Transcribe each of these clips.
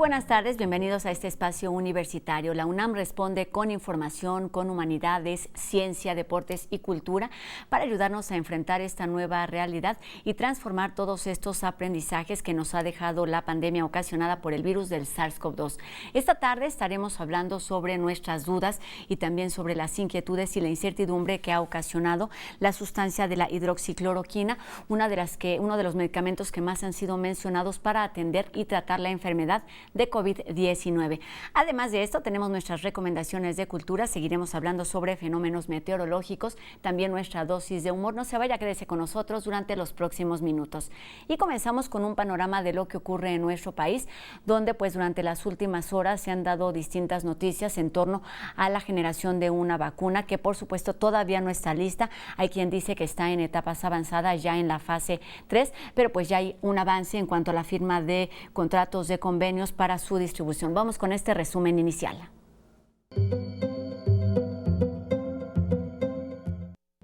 buenas tardes, bienvenidos a este espacio universitario. La UNAM responde con información, con humanidades, ciencia, deportes y cultura para ayudarnos a enfrentar esta nueva realidad y transformar todos estos aprendizajes que nos ha dejado la pandemia ocasionada por el virus del SARS-CoV-2. Esta tarde estaremos hablando sobre nuestras dudas y también sobre las inquietudes y la incertidumbre que ha ocasionado la sustancia de la hidroxicloroquina, uno de los medicamentos que más han sido mencionados para atender y tratar la enfermedad de COVID-19. Además de esto, tenemos nuestras recomendaciones de cultura, seguiremos hablando sobre fenómenos meteorológicos, también nuestra dosis de humor. No se vaya, quédese con nosotros durante los próximos minutos. Y comenzamos con un panorama de lo que ocurre en nuestro país, donde pues durante las últimas horas se han dado distintas noticias en torno a la generación de una vacuna que por supuesto todavía no está lista. Hay quien dice que está en etapas avanzadas, ya en la fase 3, pero pues ya hay un avance en cuanto a la firma de contratos de convenios para su distribución. Vamos con este resumen inicial.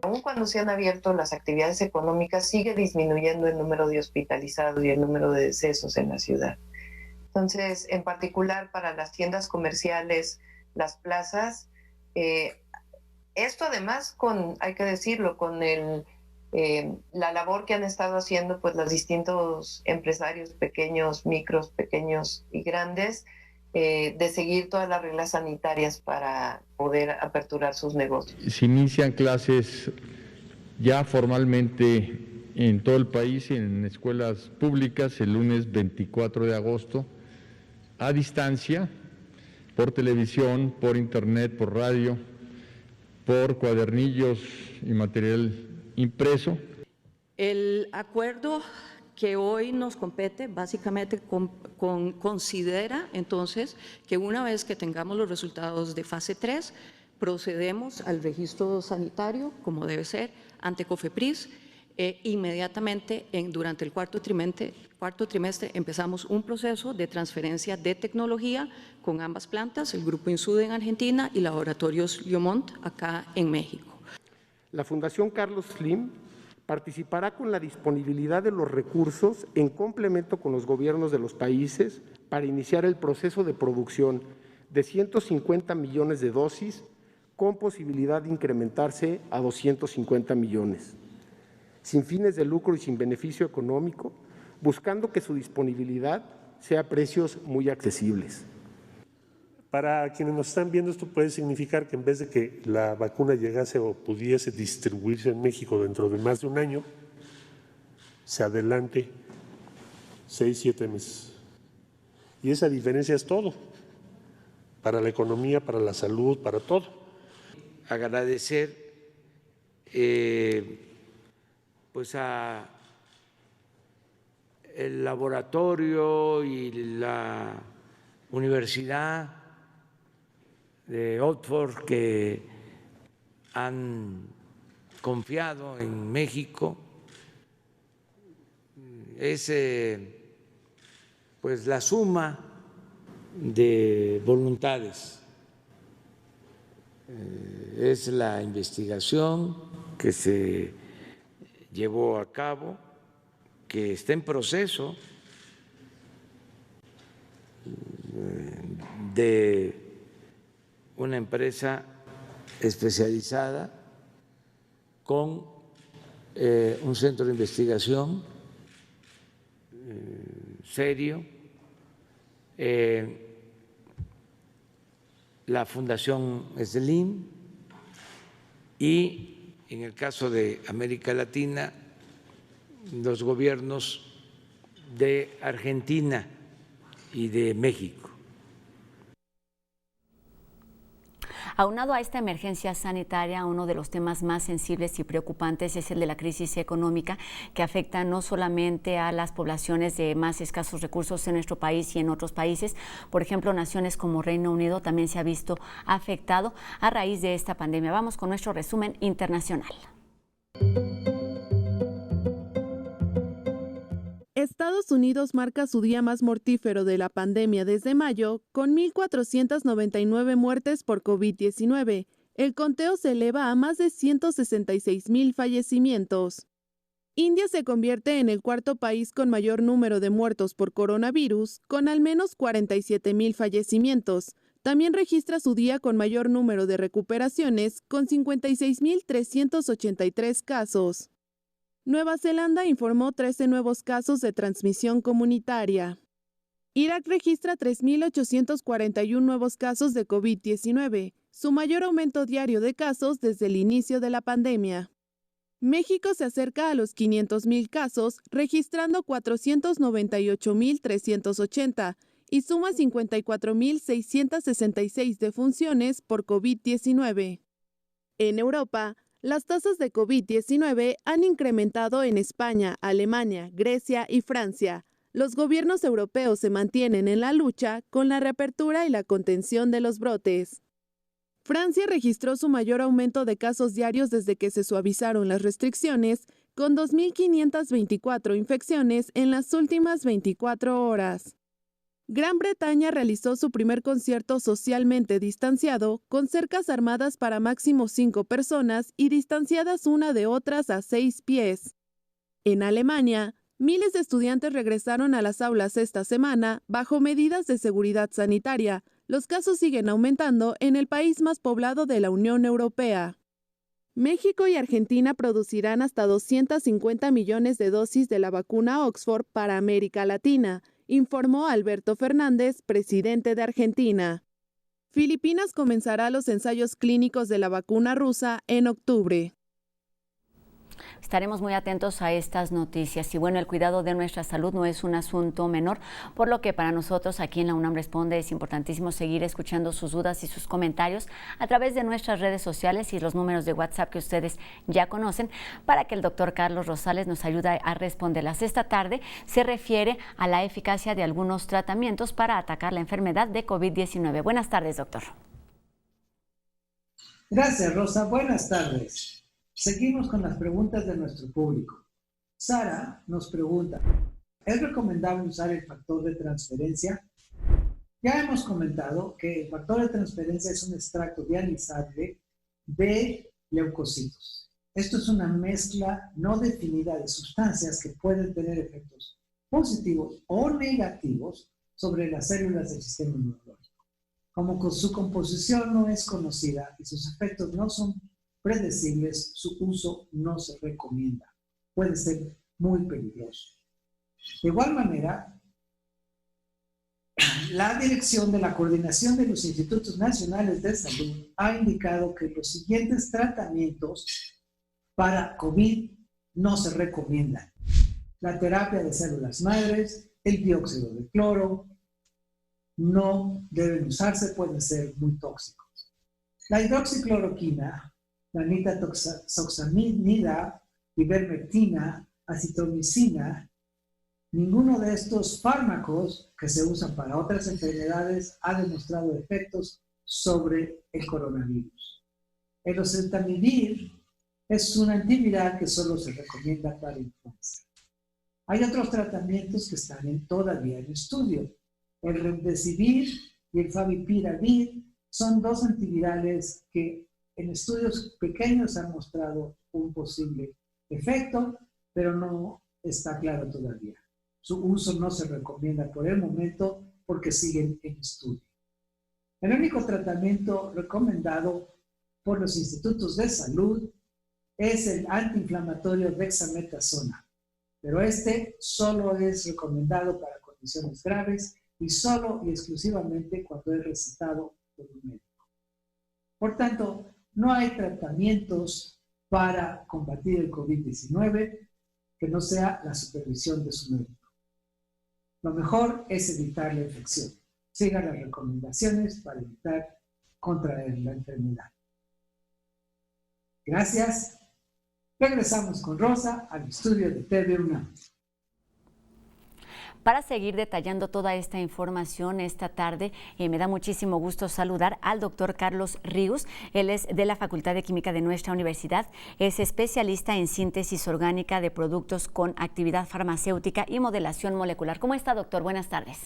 Aún cuando se han abierto las actividades económicas, sigue disminuyendo el número de hospitalizados y el número de decesos en la ciudad. Entonces, en particular para las tiendas comerciales, las plazas, esto además hay que decirlo, con la labor que han estado haciendo pues los distintos empresarios pequeños, micros, pequeños y grandes, de seguir todas las reglas sanitarias para poder aperturar sus negocios. Se inician clases ya formalmente en todo el país y en escuelas públicas el lunes 24 de agosto, a distancia, por televisión, por internet, por radio, por cuadernillos y material impreso. El acuerdo que hoy nos compete básicamente considera entonces que una vez que tengamos los resultados de fase 3, procedemos al registro sanitario como debe ser ante COFEPRIS. Inmediatamente durante el cuarto trimestre empezamos un proceso de transferencia de tecnología con ambas plantas, el Grupo Insud en Argentina y Laboratorios Liomont acá en México. La Fundación Carlos Slim participará con la disponibilidad de los recursos en complemento con los gobiernos de los países para iniciar el proceso de producción de 150 millones de dosis con posibilidad de incrementarse a 250 millones, sin fines de lucro y sin beneficio económico, buscando que su disponibilidad sea a precios muy accesibles. Para quienes nos están viendo, esto puede significar que en vez de que la vacuna llegase o pudiese distribuirse en México dentro de más de un año, se adelante 6-7 meses. Y esa diferencia es todo, para la economía, para la salud, para todo. Agradecer pues a el laboratorio y la universidad de Oxford que han confiado en México. Es pues la suma de voluntades, es la investigación que se llevó a cabo, que está en proceso de una empresa especializada con un centro de investigación serio, la Fundación Slim y, en el caso de América Latina, los gobiernos de Argentina y de México. Aunado a esta emergencia sanitaria, uno de los temas más sensibles y preocupantes es el de la crisis económica, que afecta no solamente a las poblaciones de más escasos recursos en nuestro país y en otros países. Por ejemplo, naciones como Reino Unido también se ha visto afectado a raíz de esta pandemia. Vamos con nuestro resumen internacional. Estados Unidos marca su día más mortífero de la pandemia desde mayo, con 1,499 muertes por COVID-19. El conteo se eleva a más de 166,000 fallecimientos. India se convierte en el cuarto país con mayor número de muertos por coronavirus, con al menos 47,000 fallecimientos. También registra su día con mayor número de recuperaciones, con 56,383 casos. Nueva Zelanda informó 13 nuevos casos de transmisión comunitaria. Irak registra 3,841 nuevos casos de COVID-19, su mayor aumento diario de casos desde el inicio de la pandemia. México se acerca a los 500,000 casos, registrando 498,380 y suma 54,666 defunciones por COVID-19. En Europa, las tasas de COVID-19 han incrementado en España, Alemania, Grecia y Francia. Los gobiernos europeos se mantienen en la lucha con la reapertura y la contención de los brotes. Francia registró su mayor aumento de casos diarios desde que se suavizaron las restricciones, con 2,524 infecciones en las últimas 24 horas. Gran Bretaña realizó su primer concierto socialmente distanciado, con cercas armadas para máximo 5 personas y distanciadas una de otras a 6 pies. En Alemania, miles de estudiantes regresaron a las aulas esta semana bajo medidas de seguridad sanitaria. Los casos siguen aumentando en el país más poblado de la Unión Europea. México y Argentina producirán hasta 250 millones de dosis de la vacuna Oxford para América Latina, informó Alberto Fernández, presidente de Argentina. Filipinas comenzará los ensayos clínicos de la vacuna rusa en octubre. Estaremos muy atentos a estas noticias y bueno, el cuidado de nuestra salud no es un asunto menor, por lo que para nosotros aquí en la UNAM Responde es importantísimo seguir escuchando sus dudas y sus comentarios a través de nuestras redes sociales y los números de WhatsApp que ustedes ya conocen para que el doctor Carlos Rosales nos ayude a responderlas. Esta tarde se refiere a la eficacia de algunos tratamientos para atacar la enfermedad de COVID-19. Buenas tardes, doctor. Gracias, Rosa. Buenas tardes. Seguimos con las preguntas de nuestro público. Sara nos pregunta, ¿es recomendable usar el factor de transferencia? Ya hemos comentado que el factor de transferencia es un extracto dializable de leucocitos. Esto es una mezcla no definida de sustancias que pueden tener efectos positivos o negativos sobre las células del sistema inmunológico. Como su composición no es conocida y sus efectos no son predecibles, su uso no se recomienda. Puede ser muy peligroso. De igual manera, la dirección de la Coordinación de los Institutos Nacionales de Salud ha indicado que los siguientes tratamientos para COVID no se recomiendan: la terapia de células madres, el dióxido de cloro, no deben usarse, pueden ser muy tóxicos. La hidroxicloroquina, la nitazoxanida, ivermectina, acitromicina, ninguno de estos fármacos que se usan para otras enfermedades ha demostrado efectos sobre el coronavirus. El oseltamivir es un antiviral que solo se recomienda para influenza. Hay otros tratamientos que están todavía en estudio. El remdesivir y el favipiravir son dos antivirales que en estudios pequeños han mostrado un posible efecto, pero no está claro todavía. Su uso no se recomienda por el momento porque siguen en estudio. El único tratamiento recomendado por los institutos de salud es el antiinflamatorio dexametasona, pero este solo es recomendado para condiciones graves y solo y exclusivamente cuando es recetado por un médico. Por tanto, no hay tratamientos para combatir el COVID-19 que no sea la supervisión de su médico. Lo mejor es evitar la infección. Siga las recomendaciones para evitar contraer la enfermedad. Gracias. Regresamos con Rosa al estudio de TV UNAM. Para seguir detallando toda esta información esta tarde, me da muchísimo gusto saludar al doctor Carlos Ríos. Él es de la Facultad de Química de nuestra universidad, es especialista en síntesis orgánica de productos con actividad farmacéutica y modelación molecular. ¿Cómo está, doctor? Buenas tardes.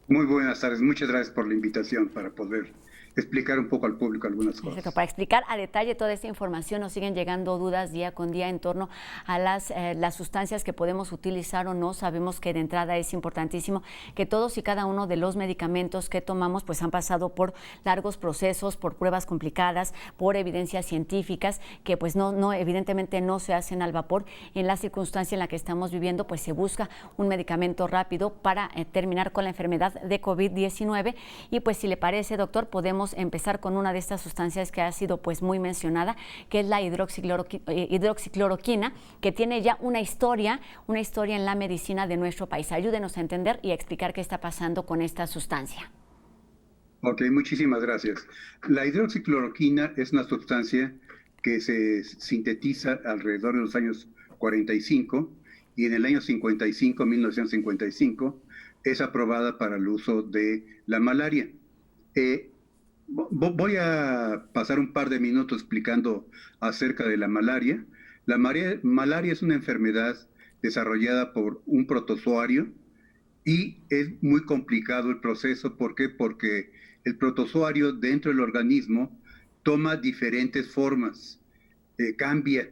Muy buenas tardes. Muchas gracias por la invitación para poder explicar un poco al público algunas cosas. Perfecto. Para explicar a detalle toda esta información, nos siguen llegando dudas día con día en torno a las sustancias que podemos utilizar o no. Sabemos que de entrada es importantísimo que todos y cada uno de los medicamentos que tomamos pues han pasado por largos procesos, por pruebas complicadas, por evidencias científicas que pues no evidentemente no se hacen al vapor. En la circunstancia en la que estamos viviendo pues se busca un medicamento rápido para terminar con la enfermedad de COVID-19 y pues si le parece, doctor, podemos empezar con una de estas sustancias que ha sido pues muy mencionada, que es la hidroxicloroquina, que tiene ya una historia en la medicina de nuestro país. Ayúdenos a entender y a explicar qué está pasando con esta sustancia. Ok, muchísimas gracias. La hidroxicloroquina es una sustancia que se sintetiza alrededor de los años 45 y en el año 1955, es aprobada para el uso de la malaria. Voy a pasar un par de minutos explicando acerca de la malaria. La malaria es una enfermedad desarrollada por un protozoario y es muy complicado el proceso. ¿Por qué? Porque el protozoario dentro del organismo toma diferentes formas, cambia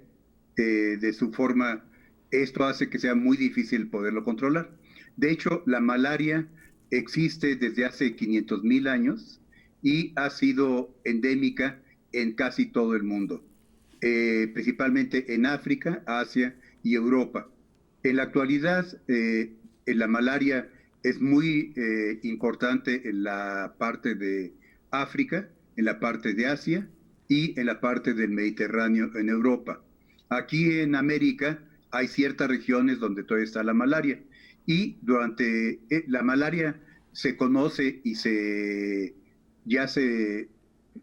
de su forma. Esto hace que sea muy difícil poderlo controlar. De hecho, la malaria existe desde hace 500,000 años y ha sido endémica en casi todo el mundo, principalmente en África, Asia y Europa. En la actualidad, la malaria es muy importante en la parte de África, en la parte de Asia y en la parte del Mediterráneo en Europa. Aquí en América hay ciertas regiones donde todavía está la malaria y durante la malaria se conoce y ya se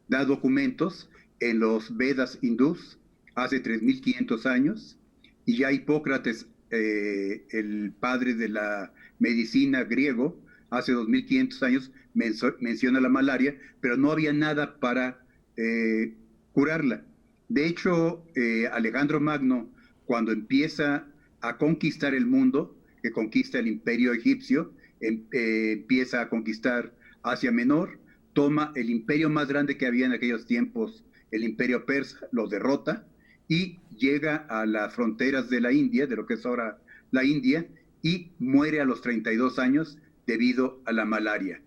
da documentos en los Vedas hindús hace 3,500 años y ya Hipócrates, el padre de la medicina griego, hace 2,500 años menciona la malaria, pero no había nada para curarla. De hecho, Alejandro Magno, cuando empieza a conquistar el mundo, que conquista el imperio egipcio, empieza a conquistar Asia Menor, toma el imperio más grande que había en aquellos tiempos, el imperio persa, lo derrota y llega a las fronteras de la India, de lo que es ahora la India, y muere a los 32 años debido a la malaria.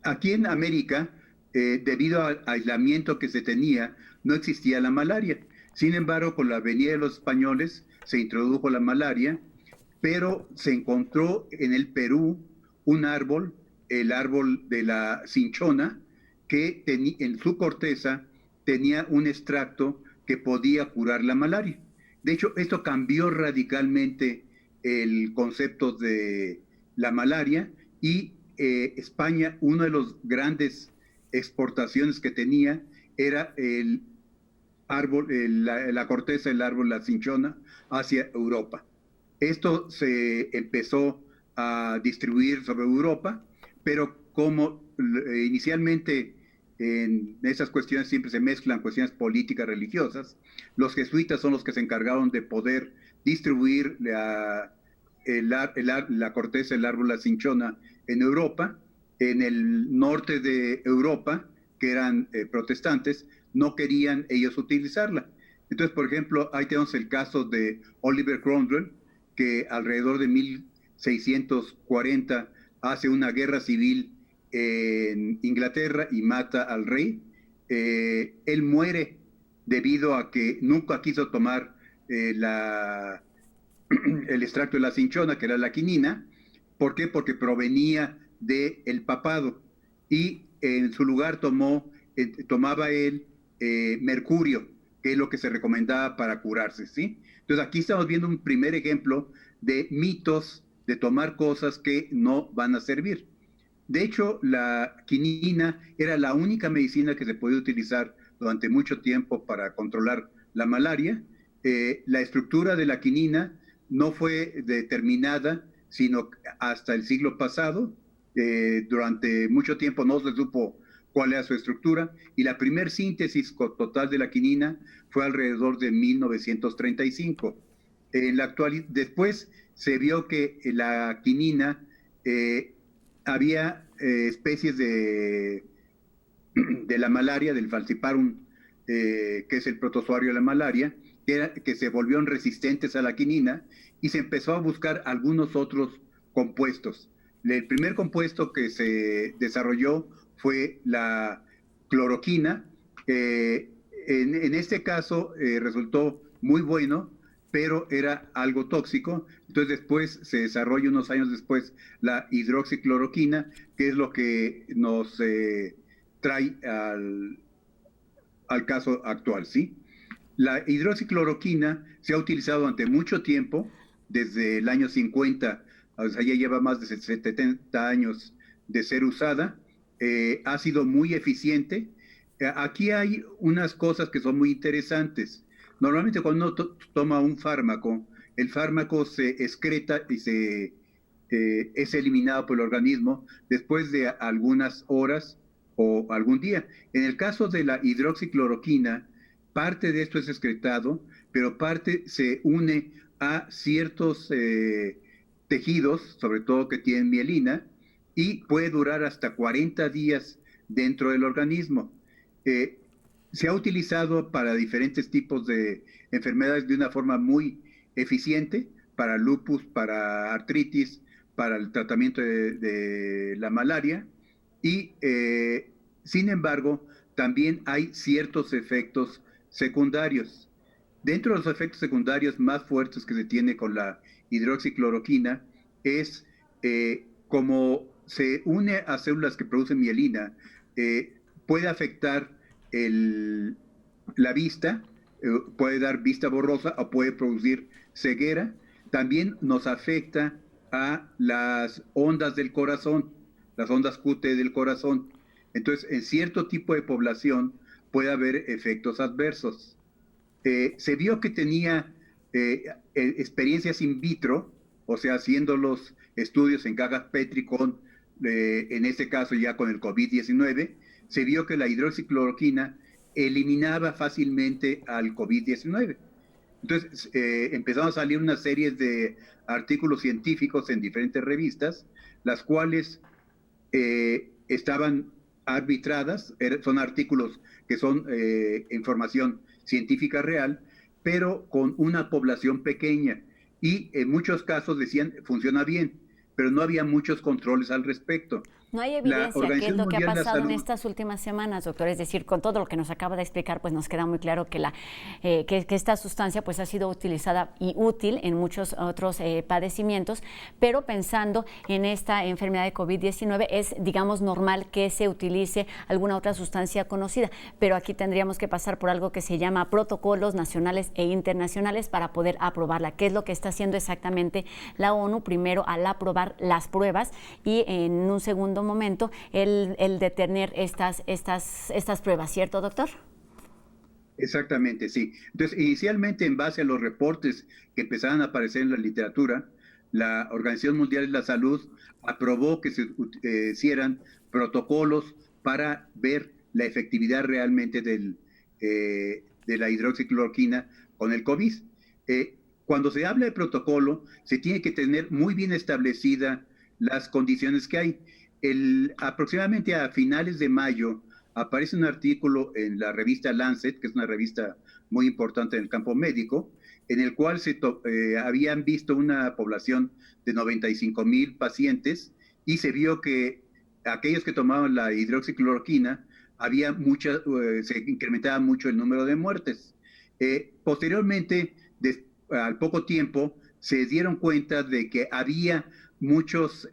Aquí en América, debido al aislamiento que se tenía, no existía la malaria. Sin embargo, con la venida de los españoles se introdujo la malaria, pero se encontró en el Perú un árbol, el árbol de la cinchona, que en su corteza tenía un extracto que podía curar la malaria. De hecho, esto cambió radicalmente el concepto de la malaria y España, una de las grandes exportaciones que tenía era el árbol, la corteza del árbol, la cinchona, hacia Europa. Esto se empezó a distribuir sobre Europa, pero como inicialmente en esas cuestiones siempre se mezclan cuestiones políticas, religiosas, los jesuitas son los que se encargaron de poder distribuir la corteza del árbol, la cinchona, en Europa. En el norte de Europa, que eran protestantes, no querían ellos utilizarla. Entonces, por ejemplo, ahí tenemos el caso de Oliver Cromwell, que alrededor de 1640 hace una guerra civil en Inglaterra y mata al rey. Él muere debido a que nunca quiso tomar el extracto de la cinchona, que era la quinina. ¿Por qué? Porque provenía del papado y en su lugar tomaba él mercurio, que es lo que se recomendaba para curarse, ¿sí? Entonces aquí estamos viendo un primer ejemplo de mitos de tomar cosas que no van a servir. De hecho, la quinina era la única medicina que se podía utilizar durante mucho tiempo para controlar la malaria. La estructura de la quinina no fue determinada sino hasta el siglo pasado. Durante mucho tiempo no se supo cuál era su estructura y la primer síntesis total de la quinina fue alrededor de 1935. En la actualidad, después se vio que la quinina había especies de la malaria, del falciparum, que es el protozoario de la malaria, que se volvieron resistentes a la quinina, y se empezó a buscar algunos otros compuestos. El primer compuesto que se desarrolló fue la cloroquina. En este caso resultó muy bueno, pero era algo tóxico. Entonces después se desarrolla, unos años después, la hidroxicloroquina, que es lo que nos trae al caso actual, ¿sí? La hidroxicloroquina se ha utilizado durante mucho tiempo, desde el año 50, o sea, ya lleva más de 70 años de ser usada. Ha sido muy eficiente. Aquí hay unas cosas que son muy interesantes. Normalmente cuando uno toma un fármaco, el fármaco se excreta y es eliminado por el organismo después de algunas horas o algún día. En el caso de la hidroxicloroquina, parte de esto es excretado, pero parte se une a ciertos tejidos, sobre todo que tienen mielina, y puede durar hasta 40 días dentro del organismo. Se ha utilizado para diferentes tipos de enfermedades de una forma muy eficiente, para lupus, para artritis, para el tratamiento de la malaria, y sin embargo, también hay ciertos efectos secundarios. Dentro de los efectos secundarios más fuertes que se tiene con la hidroxicloroquina es como se une a células que producen mielina, puede afectar la vista, puede dar vista borrosa o puede producir ceguera. También nos afecta a las ondas del corazón, las ondas QT del corazón. Entonces, en cierto tipo de población puede haber efectos adversos. Se vio que tenía experiencias in vitro, o sea, haciendo los estudios en cajas Petri con, en este caso ya con el COVID-19, se vio que la hidroxicloroquina eliminaba fácilmente al COVID-19. Entonces empezaron a salir una serie de artículos científicos en diferentes revistas, las cuales estaban arbitradas, son artículos que son información científica real, pero con una población pequeña, y en muchos casos decían funciona bien, pero no había muchos controles al respecto. No hay evidencia, ¿qué es lo que ha pasado en estas últimas semanas, doctor? Es decir, con todo lo que nos acaba de explicar, pues nos queda muy claro que que esta sustancia pues ha sido utilizada y útil en muchos otros padecimientos, pero pensando en esta enfermedad de COVID-19 es, digamos, normal que se utilice alguna otra sustancia conocida, pero aquí tendríamos que pasar por algo que se llama protocolos nacionales e internacionales para poder aprobarla. ¿Qué es lo que está haciendo exactamente la ONU? Primero, al aprobar las pruebas y en un segundo momento el detener estas pruebas, ¿cierto, doctor? Exactamente, sí. Entonces, inicialmente, en base a los reportes que empezaban a aparecer en la literatura, la Organización Mundial de la Salud aprobó que se hicieran protocolos para ver la efectividad realmente de la hidroxicloroquina con el COVID. Cuando se habla de protocolo, se tiene que tener muy bien establecida las condiciones que hay. Aproximadamente a finales de mayo aparece un artículo en la revista Lancet, que es una revista muy importante en el campo médico, en el cual habían visto una población de 95,000 pacientes, y se vio que aquellos que tomaban la hidroxicloroquina, se incrementaba mucho el número de muertes. Posteriormente, al poco tiempo, se dieron cuenta de que había muchos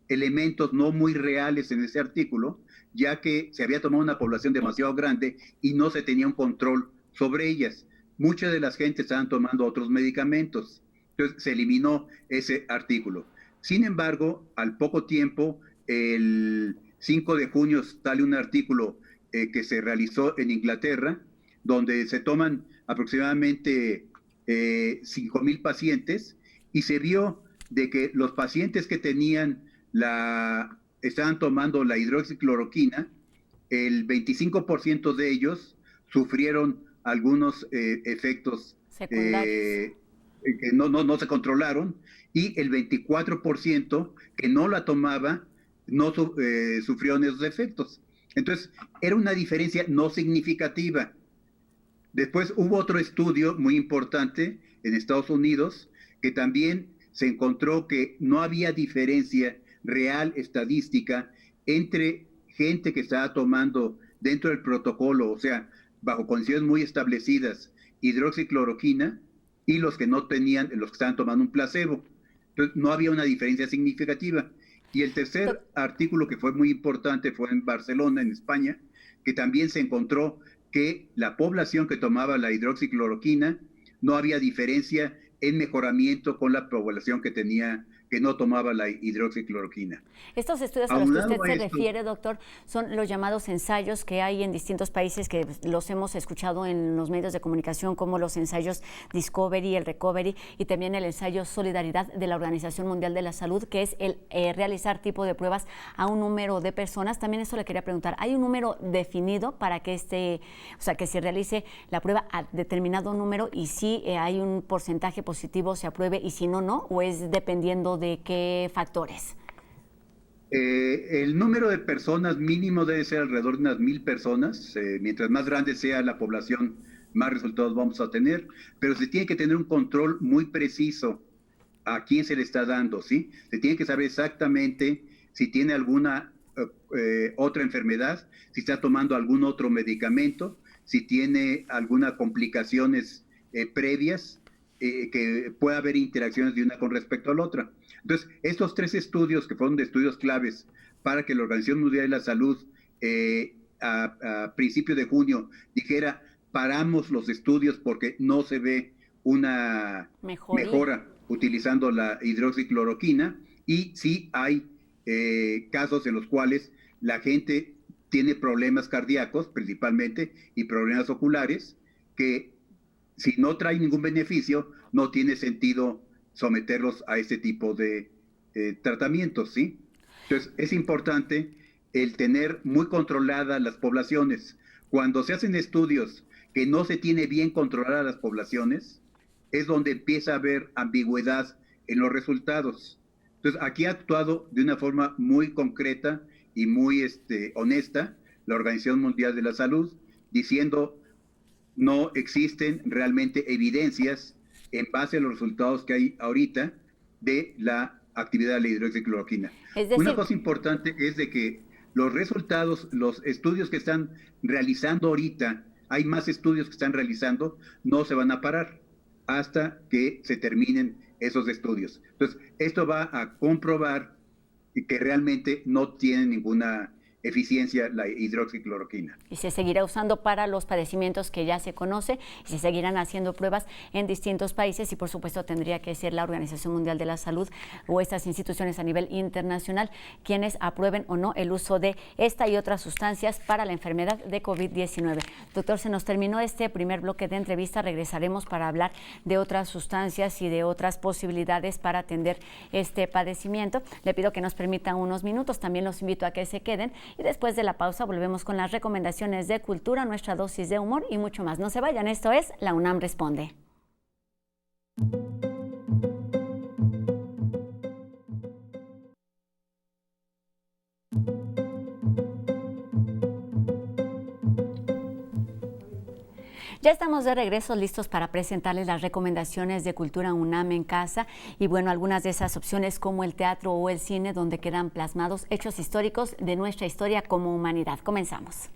elementos no muy reales en ese artículo, ya que se había tomado una población demasiado grande y no se tenía un control sobre ellas. Mucha de las gentes estaban tomando otros medicamentos, entonces se eliminó ese artículo. Sin embargo, al poco tiempo, el 5 de junio sale un artículo que se realizó en Inglaterra, donde se toman aproximadamente 5,000 pacientes, y se vio de que los pacientes que estaban tomando la hidroxicloroquina, el 25% de ellos sufrieron algunos efectos que no se controlaron, y el 24% que no la tomaba no sufrió esos efectos. Entonces, era una diferencia no significativa. Después hubo otro estudio muy importante en Estados Unidos que también se encontró que no había diferencia real estadística entre gente que estaba tomando dentro del protocolo, o sea, bajo condiciones muy establecidas, hidroxicloroquina, y los que no tenían, los que estaban tomando un placebo. Entonces, no había una diferencia significativa. Y el tercer artículo que fue muy importante fue en Barcelona, en España, que también se encontró que la población que tomaba la hidroxicloroquina no había diferencia en mejoramiento con la población que no tomaba la hidroxicloroquina. Estos estudios a los que usted se refiere, doctor, son los llamados ensayos que hay en distintos países, que los hemos escuchado en los medios de comunicación, como los ensayos Discovery, el Recovery, y también el ensayo Solidaridad de la Organización Mundial de la Salud, que es el realizar tipo de pruebas a un número de personas. También eso le quería preguntar, ¿hay un número definido para que que se realice la prueba a determinado número, y si hay un porcentaje positivo se apruebe, y si no, no? ¿O es dependiendo de qué factores? El número de personas mínimo debe ser alrededor de unas 1,000 personas. Mientras más grande sea la población, más resultados vamos a tener, pero se tiene que tener un control muy preciso a quién se le está dando, ¿sí? Se tiene que saber exactamente si tiene alguna otra enfermedad, si está tomando algún otro medicamento, si tiene algunas complicaciones previas, que pueda haber interacciones de una con respecto a la otra. Entonces, estos 3 estudios, que fueron de estudios claves para que la Organización Mundial de la Salud a principios de junio dijera, paramos los estudios porque no se ve una mejora utilizando la hidroxicloroquina, y sí hay casos en los cuales la gente tiene problemas cardíacos principalmente y problemas oculares que, si no trae ningún beneficio, no tiene sentido someterlos a este tipo de tratamientos, ¿sí? Entonces, es importante el tener muy controladas las poblaciones. Cuando se hacen estudios que no se tiene bien controladas las poblaciones, es donde empieza a haber ambigüedad en los resultados. Entonces, aquí ha actuado de una forma muy concreta y muy honesta la Organización Mundial de la Salud, diciendo, no existen realmente evidencias en base a los resultados que hay ahorita de la actividad de la hidroxicloroquina. Es decir, una cosa importante es de que los resultados, los estudios que están realizando ahorita, hay más estudios que están realizando, no se van a parar hasta que se terminen esos estudios. Entonces, esto va a comprobar que realmente no tiene ninguna eficiencia la hidroxicloroquina. Y se seguirá usando para los padecimientos que ya se conoce, y se seguirán haciendo pruebas en distintos países, y por supuesto tendría que ser la Organización Mundial de la Salud o estas instituciones a nivel internacional quienes aprueben o no el uso de esta y otras sustancias para la enfermedad de COVID-19. Doctor, se nos terminó este primer bloque de entrevista. Regresaremos para hablar de otras sustancias y de otras posibilidades para atender este padecimiento. Le pido que nos permitan unos minutos. También los invito a que se queden. Y después de la pausa volvemos con las recomendaciones de cultura, nuestra dosis de humor y mucho más. No se vayan, esto es La UNAM Responde. Ya estamos de regreso, listos para presentarles las recomendaciones de Cultura UNAM en casa, y bueno, algunas de esas opciones como el teatro o el cine, donde quedan plasmados hechos históricos de nuestra historia como humanidad. Comenzamos.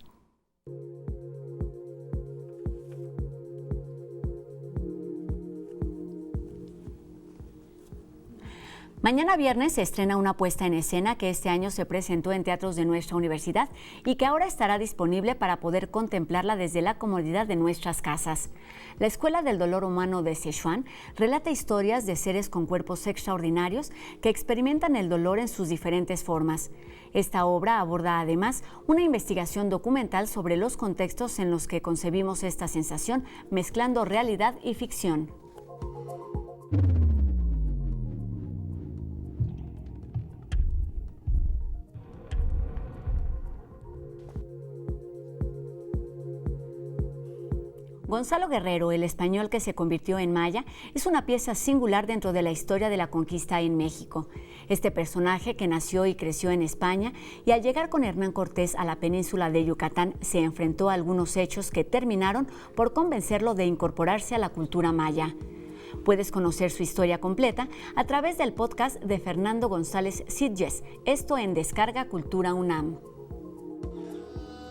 Mañana viernes se estrena una puesta en escena que este año se presentó en teatros de nuestra universidad y que ahora estará disponible para poder contemplarla desde la comodidad de nuestras casas. La Escuela del Dolor Humano de Sichuan relata historias de seres con cuerpos extraordinarios que experimentan el dolor en sus diferentes formas. Esta obra aborda además una investigación documental sobre los contextos en los que concebimos esta sensación, mezclando realidad y ficción. Gonzalo Guerrero, el español que se convirtió en maya, es una pieza singular dentro de la historia de la conquista en México. Este personaje, que nació y creció en España y al llegar con Hernán Cortés a la península de Yucatán se enfrentó a algunos hechos que terminaron por convencerlo de incorporarse a la cultura maya. Puedes conocer su historia completa a través del podcast de Fernando González Sitges, esto en Descarga Cultura UNAM.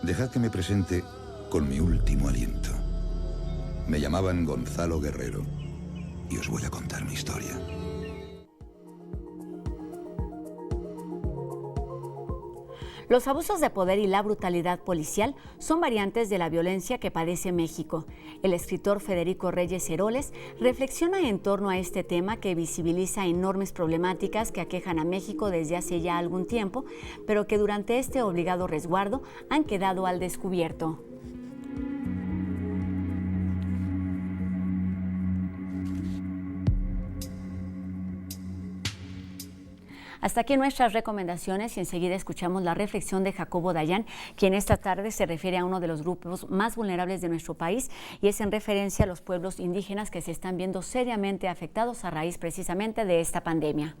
Dejad que me presente con mi último aliento. Me llamaban Gonzalo Guerrero y os voy a contar mi historia. Los abusos de poder y la brutalidad policial son variantes de la violencia que padece México. El escritor Federico Reyes Heroles reflexiona en torno a este tema que visibiliza enormes problemáticas que aquejan a México desde hace ya algún tiempo, pero que durante este obligado resguardo han quedado al descubierto. Hasta aquí nuestras recomendaciones y enseguida escuchamos la reflexión de Jacobo Dayan, quien esta tarde se refiere a uno de los grupos más vulnerables de nuestro país y es en referencia a los pueblos indígenas que se están viendo seriamente afectados a raíz precisamente de esta pandemia.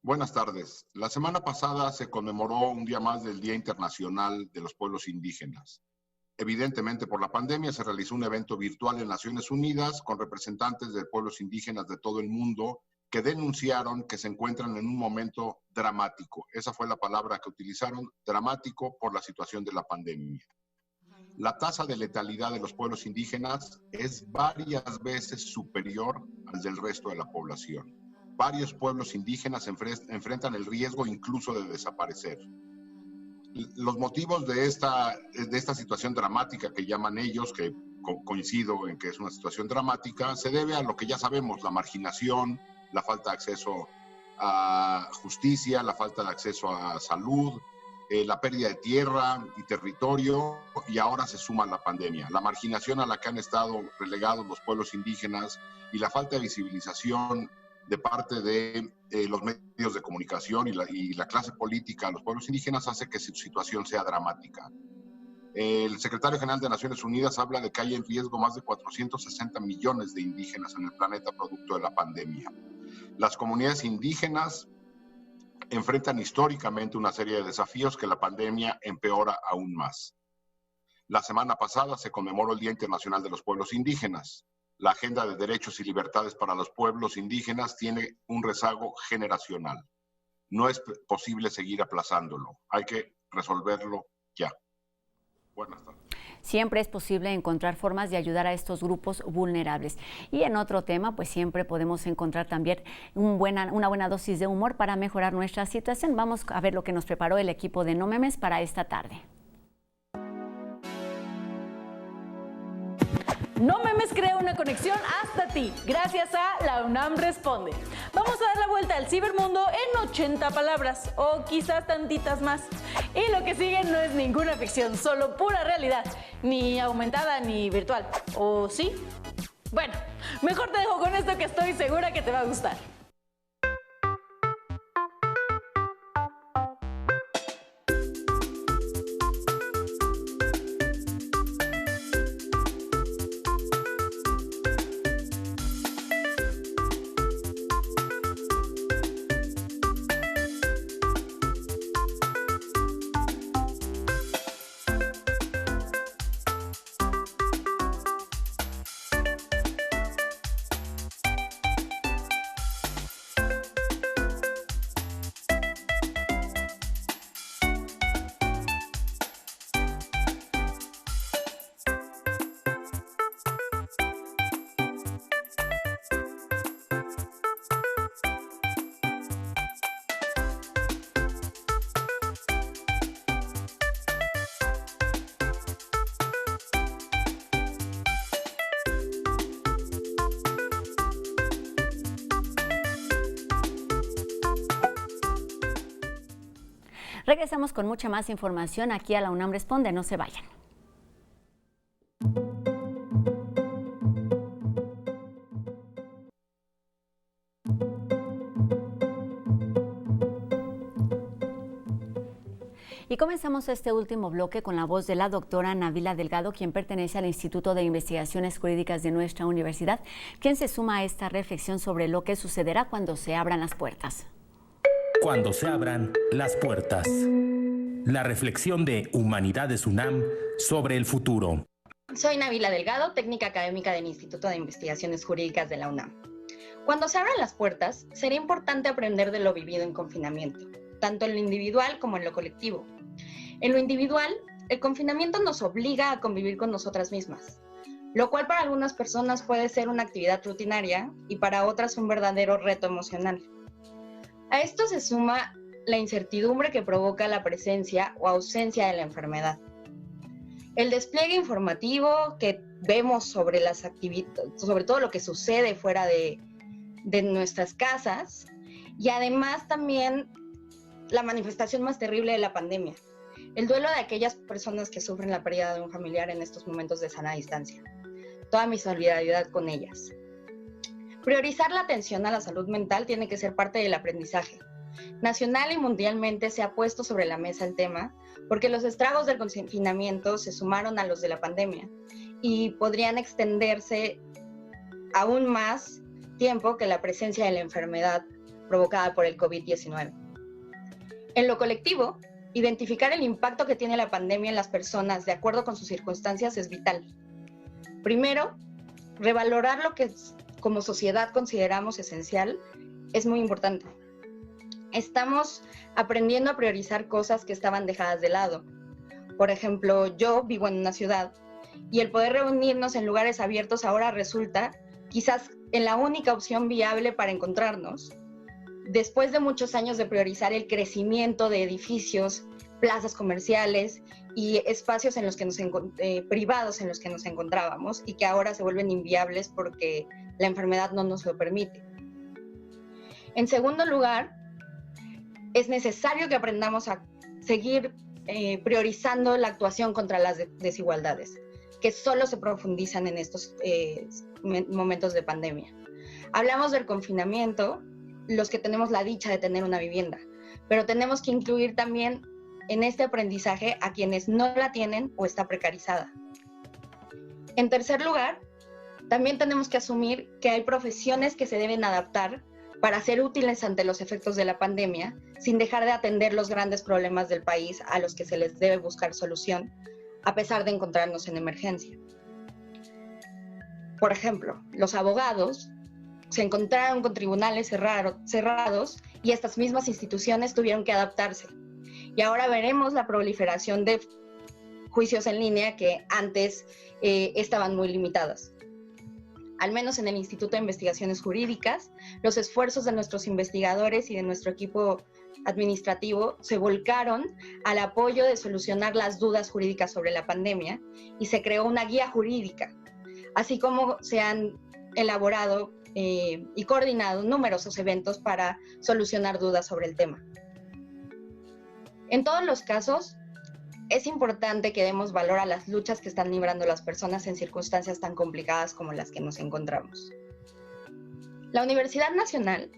Buenas tardes. La semana pasada se conmemoró un día más del Día Internacional de los Pueblos Indígenas. Evidentemente, por la pandemia se realizó un evento virtual en Naciones Unidas con representantes de pueblos indígenas de todo el mundo que denunciaron que se encuentran en un momento dramático. Esa fue la palabra que utilizaron, dramático por la situación de la pandemia. La tasa de letalidad de los pueblos indígenas es varias veces superior al del resto de la población. Varios pueblos indígenas enfrentan el riesgo incluso de desaparecer. Los motivos de esta situación dramática que llaman ellos, que coincido en que es una situación dramática, se debe a lo que ya sabemos, la marginación, la falta de acceso a justicia, la falta de acceso a salud, la pérdida de tierra y territorio, y ahora se suma la pandemia. La marginación a la que han estado relegados los pueblos indígenas y la falta de visibilización de parte de los medios de comunicación y la clase política a los pueblos indígenas hace que su situación sea dramática. El secretario general de Naciones Unidas habla de que hay en riesgo más de 460 millones de indígenas en el planeta producto de la pandemia. Las comunidades indígenas enfrentan históricamente una serie de desafíos que la pandemia empeora aún más. La semana pasada se conmemoró el Día Internacional de los Pueblos Indígenas. La agenda de derechos y libertades para los pueblos indígenas tiene un rezago generacional. No es posible seguir aplazándolo. Hay que resolverlo ya. Buenas tardes. Siempre es posible encontrar formas de ayudar a estos grupos vulnerables. Y en otro tema, pues siempre podemos encontrar también una buena dosis de humor para mejorar nuestra situación. Vamos a ver lo que nos preparó el equipo de No Memes para esta tarde. No Memes crea una conexión hasta ti, gracias a La UNAM Responde. Vamos a dar la vuelta al cibermundo en 80 palabras, o quizás tantitas más. Y lo que sigue no es ninguna ficción, solo pura realidad, ni aumentada ni virtual. ¿O sí? Bueno, mejor te dejo con esto que estoy segura que te va a gustar. Regresamos con mucha más información aquí a La UNAM Responde, no se vayan. Y comenzamos este último bloque con la voz de la doctora Nabila Delgado, quien pertenece al Instituto de Investigaciones Jurídicas de nuestra universidad, quien se suma a esta reflexión sobre lo que sucederá cuando se abran las puertas. Cuando se abran las puertas. La reflexión de Humanidades UNAM sobre el futuro. Soy Nabila Delgado, técnica académica del Instituto de Investigaciones Jurídicas de la UNAM. Cuando se abran las puertas, será importante aprender de lo vivido en confinamiento, tanto en lo individual como en lo colectivo. En lo individual, el confinamiento nos obliga a convivir con nosotras mismas, lo cual para algunas personas puede ser una actividad rutinaria y para otras un verdadero reto emocional. A esto se suma la incertidumbre que provoca la presencia o ausencia de la enfermedad. El despliegue informativo que vemos sobre las actividades, sobre todo lo que sucede fuera de nuestras casas, y además también la manifestación más terrible de la pandemia, el duelo de aquellas personas que sufren la pérdida de un familiar en estos momentos de sana distancia. Toda mi solidaridad con ellas. Priorizar la atención a la salud mental tiene que ser parte del aprendizaje. Nacional y mundialmente se ha puesto sobre la mesa el tema porque los estragos del confinamiento se sumaron a los de la pandemia y podrían extenderse aún más tiempo que la presencia de la enfermedad provocada por el COVID-19. En lo colectivo, identificar el impacto que tiene la pandemia en las personas de acuerdo con sus circunstancias es vital. Primero, revalorar lo que como sociedad consideramos esencial es muy importante. Estamos aprendiendo a priorizar cosas que estaban dejadas de lado. Por ejemplo, yo vivo en una ciudad y el poder reunirnos en lugares abiertos ahora resulta quizás en la única opción viable para encontrarnos. Después de muchos años de priorizar el crecimiento de edificios, plazas comerciales y espacios en los que privados en los que nos encontrábamos y que ahora se vuelven inviables porque la enfermedad no nos lo permite. En segundo lugar, es necesario que aprendamos a seguir priorizando la actuación contra las desigualdades, que solo se profundizan en estos momentos de pandemia. Hablamos del confinamiento, los que tenemos la dicha de tener una vivienda, pero tenemos que incluir también en este aprendizaje a quienes no la tienen o está precarizada. En tercer lugar, también tenemos que asumir que hay profesiones que se deben adaptar para ser útiles ante los efectos de la pandemia, sin dejar de atender los grandes problemas del país a los que se les debe buscar solución, a pesar de encontrarnos en emergencia. Por ejemplo, los abogados se encontraron con tribunales cerrados y estas mismas instituciones tuvieron que adaptarse. Y ahora veremos la proliferación de juicios en línea que antes estaban muy limitadas. Al menos en el Instituto de Investigaciones Jurídicas, los esfuerzos de nuestros investigadores y de nuestro equipo administrativo se volcaron al apoyo de solucionar las dudas jurídicas sobre la pandemia y se creó una guía jurídica, así como se han elaborado y coordinado numerosos eventos para solucionar dudas sobre el tema. En todos los casos, es importante que demos valor a las luchas que están librando las personas en circunstancias tan complicadas como las que nos encontramos. La Universidad Nacional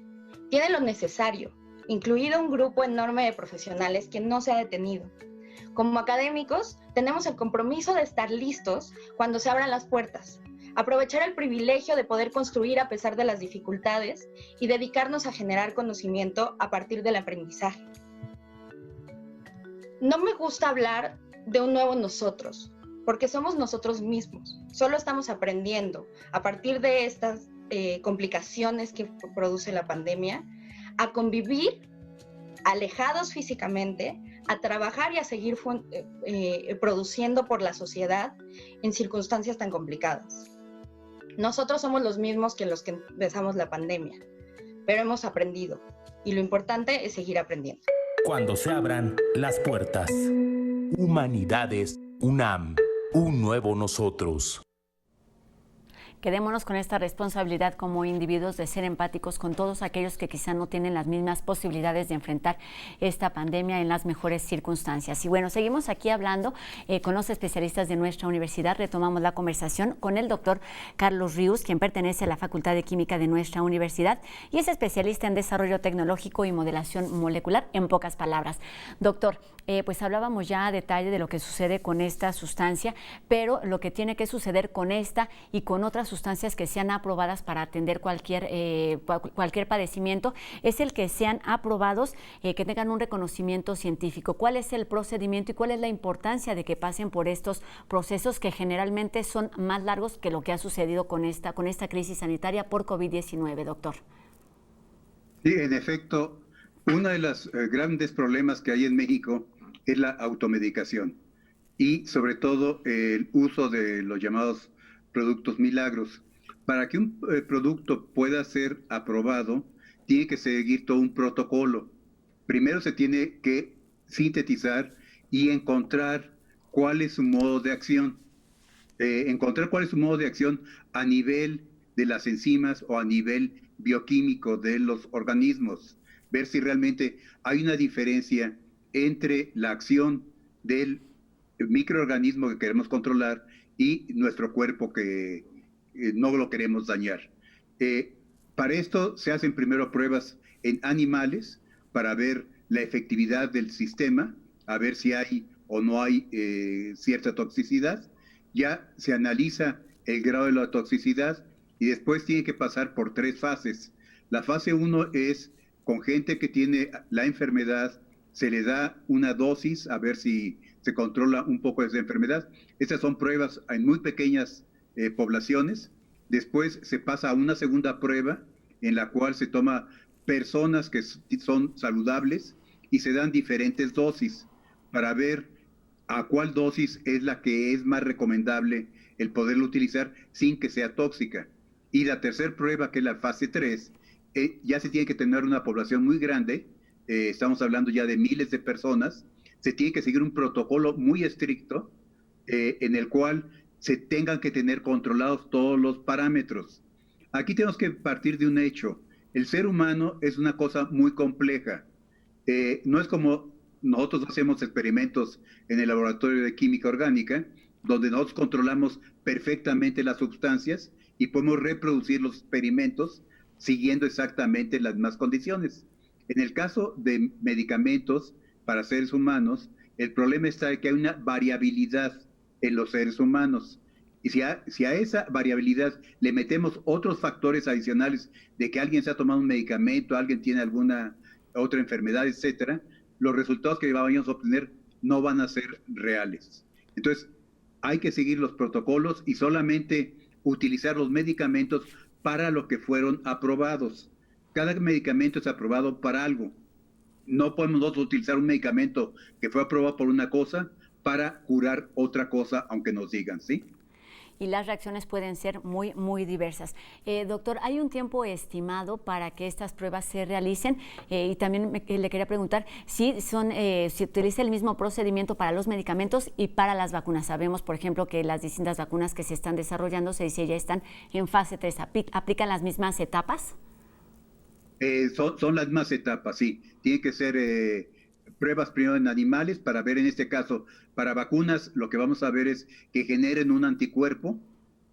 tiene lo necesario, incluido un grupo enorme de profesionales que no se ha detenido. Como académicos, tenemos el compromiso de estar listos cuando se abran las puertas, aprovechar el privilegio de poder construir a pesar de las dificultades y dedicarnos a generar conocimiento a partir del aprendizaje. No me gusta hablar de un nuevo nosotros, porque somos nosotros mismos. Solo estamos aprendiendo, a partir de estas complicaciones que produce la pandemia, a convivir alejados físicamente, a trabajar y a seguir produciendo por la sociedad en circunstancias tan complicadas. Nosotros somos los mismos que los que empezamos la pandemia, pero hemos aprendido y lo importante es seguir aprendiendo. Cuando se abran las puertas. Humanidades UNAM, un nuevo nosotros. Quedémonos con esta responsabilidad como individuos de ser empáticos con todos aquellos que quizá no tienen las mismas posibilidades de enfrentar esta pandemia en las mejores circunstancias. Y bueno, seguimos aquí hablando con los especialistas de nuestra universidad. Retomamos la conversación con el doctor Carlos Rius, quien pertenece a la Facultad de Química de nuestra universidad y es especialista en desarrollo tecnológico y modelación molecular, en pocas palabras. Doctor, pues hablábamos ya a detalle de lo que sucede con esta sustancia, pero lo que tiene que suceder con esta y con otras sustancias que sean aprobadas para atender cualquier padecimiento es el que sean aprobados, que tengan un reconocimiento científico. ¿Cuál es el procedimiento y cuál es la importancia de que pasen por estos procesos que generalmente son más largos que lo que ha sucedido con esta crisis sanitaria por COVID-19, doctor? Sí, en efecto, uno de los grandes problemas que hay en México es la automedicación y sobre todo el uso de los llamados productos milagros. Para que un producto pueda ser aprobado, tiene que seguir todo un protocolo. Primero se tiene que sintetizar y encontrar cuál es su modo de acción. Encontrar cuál es su modo de acción a nivel de las enzimas o a nivel bioquímico de los organismos. Ver si realmente hay una diferencia entre la acción del microorganismo que queremos controlar y nuestro cuerpo que no lo queremos dañar. Para esto se hacen primero pruebas en animales para ver la efectividad del sistema, a ver si hay o no hay cierta toxicidad. Ya se analiza el grado de la toxicidad y después tiene que pasar por 3 fases. La fase 1 es con gente que tiene la enfermedad, se le da una dosis a ver si se controla un poco esa enfermedad. Estas son pruebas en muy pequeñas poblaciones. Después se pasa a una segunda prueba en la cual se toma personas que son saludables y se dan diferentes dosis para ver a cuál dosis es la que es más recomendable el poderlo utilizar sin que sea tóxica. Y la tercera prueba, que es la fase 3, ya se tiene que tener una población muy grande, estamos hablando ya de miles de personas, se tiene que seguir un protocolo muy estricto en el cual se tengan que tener controlados todos los parámetros. Aquí tenemos que partir de un hecho. El ser humano es una cosa muy compleja. No es como nosotros hacemos experimentos en el laboratorio de química orgánica, donde nosotros controlamos perfectamente las sustancias y podemos reproducir los experimentos siguiendo exactamente las mismas condiciones. En el caso de medicamentos para seres humanos, el problema está en que hay una variabilidad en los seres humanos. Y si a esa variabilidad le metemos otros factores adicionales de que alguien se ha tomado un medicamento, alguien tiene alguna otra enfermedad, etcétera, los resultados que vayamos a obtener no van a ser reales. Entonces, hay que seguir los protocolos y solamente utilizar los medicamentos para lo que fueron aprobados. Cada medicamento es aprobado para algo. No podemos nosotros utilizar un medicamento que fue aprobado por una cosa para curar otra cosa, aunque nos digan, ¿sí? Y las reacciones pueden ser muy, muy diversas. Doctor, ¿hay un tiempo estimado para que estas pruebas se realicen? Y también le quería preguntar si se utiliza el mismo procedimiento para los medicamentos y para las vacunas. Sabemos, por ejemplo, que las distintas vacunas que se están desarrollando, se dice, ya están en fase 3. ¿Aplican las mismas etapas? Son las mismas etapas, sí. Tiene que ser pruebas primero en animales para ver, en este caso, para vacunas, lo que vamos a ver es que generen un anticuerpo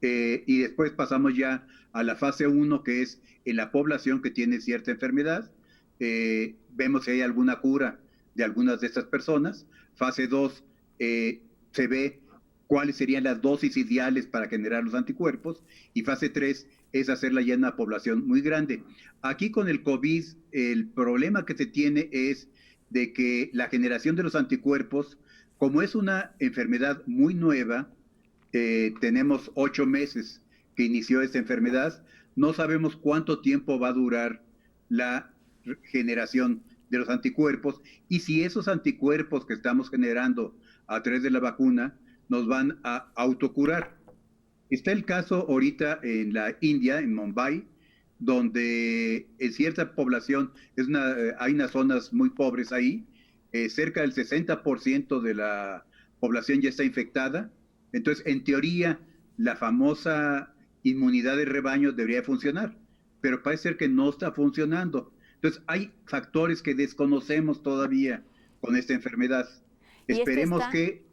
y después pasamos ya a la fase 1, que es en la población que tiene cierta enfermedad. Vemos si hay alguna cura de algunas de estas personas. Fase 2, se ve cuáles serían las dosis ideales para generar los anticuerpos. Y fase 3 es hacerla ya en una población muy grande. Aquí con el COVID, el problema que se tiene es de que la generación de los anticuerpos, como es una enfermedad muy nueva, tenemos 8 meses que inició esta enfermedad, no sabemos cuánto tiempo va a durar la generación de los anticuerpos y si esos anticuerpos que estamos generando a través de la vacuna nos van a autocurar. Está el caso ahorita en la India, en Mumbai, donde en cierta población, hay unas zonas muy pobres ahí, cerca del 60% de la población ya está infectada. Entonces, en teoría, la famosa inmunidad de rebaño debería funcionar, pero parece ser que no está funcionando. Entonces, hay factores que desconocemos todavía con esta enfermedad. Esperemos que...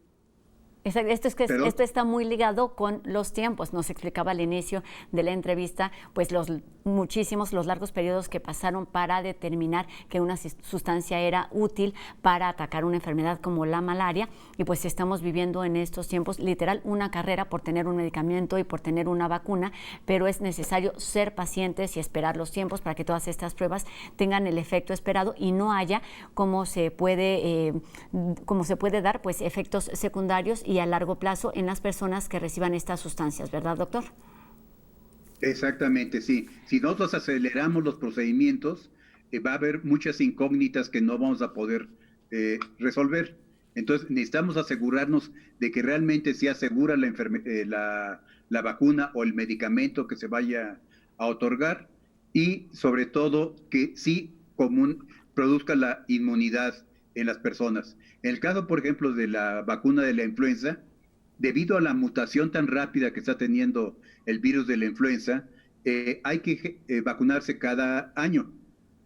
Esto está muy ligado con los tiempos. Nos explicaba al inicio de la entrevista, pues los largos periodos que pasaron para determinar que una sustancia era útil para atacar una enfermedad como la malaria, y pues estamos viviendo en estos tiempos literal una carrera por tener un medicamento y por tener una vacuna, pero es necesario ser pacientes y esperar los tiempos para que todas estas pruebas tengan el efecto esperado y no haya, como se puede dar, pues efectos secundarios y a largo plazo en las personas que reciban estas sustancias, ¿verdad, doctor? Exactamente, sí. Si nosotros aceleramos los procedimientos, va a haber muchas incógnitas que no vamos a poder resolver. Entonces, necesitamos asegurarnos de que realmente sea segura la vacuna o el medicamento que se vaya a otorgar, y sobre todo que sí produzca la inmunidad en las personas. En el caso, por ejemplo, de la vacuna de la influenza, debido a la mutación tan rápida que está teniendo el virus de la influenza, hay que vacunarse cada año.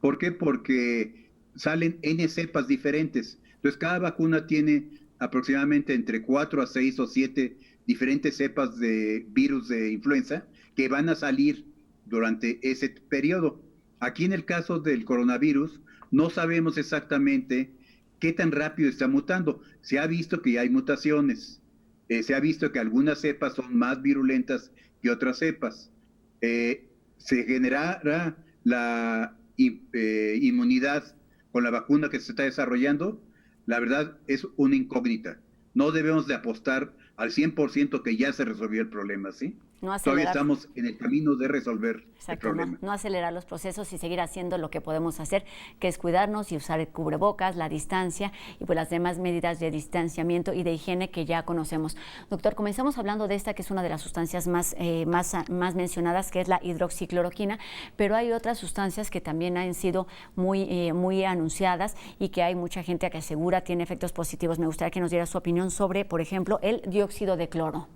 ¿Por qué? Porque salen N cepas diferentes. Entonces, cada vacuna tiene aproximadamente entre 4 a 6 o 7 diferentes cepas de virus de influenza que van a salir durante ese periodo. Aquí, en el caso del coronavirus, no sabemos exactamente qué tan rápido está mutando. Se ha visto que hay mutaciones. Se ha visto que algunas cepas son más virulentas que otras cepas. Se generará la inmunidad con la vacuna que se está desarrollando. La verdad es una incógnita. No debemos de apostar al 100% que ya se resolvió el problema, ¿sí? Todavía estamos en el camino de resolver el problema. No acelerar los procesos y seguir haciendo lo que podemos hacer, que es cuidarnos y usar el cubrebocas, la distancia y pues las demás medidas de distanciamiento y de higiene que ya conocemos. Doctor, comenzamos hablando de esta, que es una de las sustancias más mencionadas, que es la hidroxicloroquina, pero hay otras sustancias que también han sido muy anunciadas y que hay mucha gente que asegura tiene efectos positivos. Me gustaría que nos diera su opinión sobre, por ejemplo, el dióxido de cloro.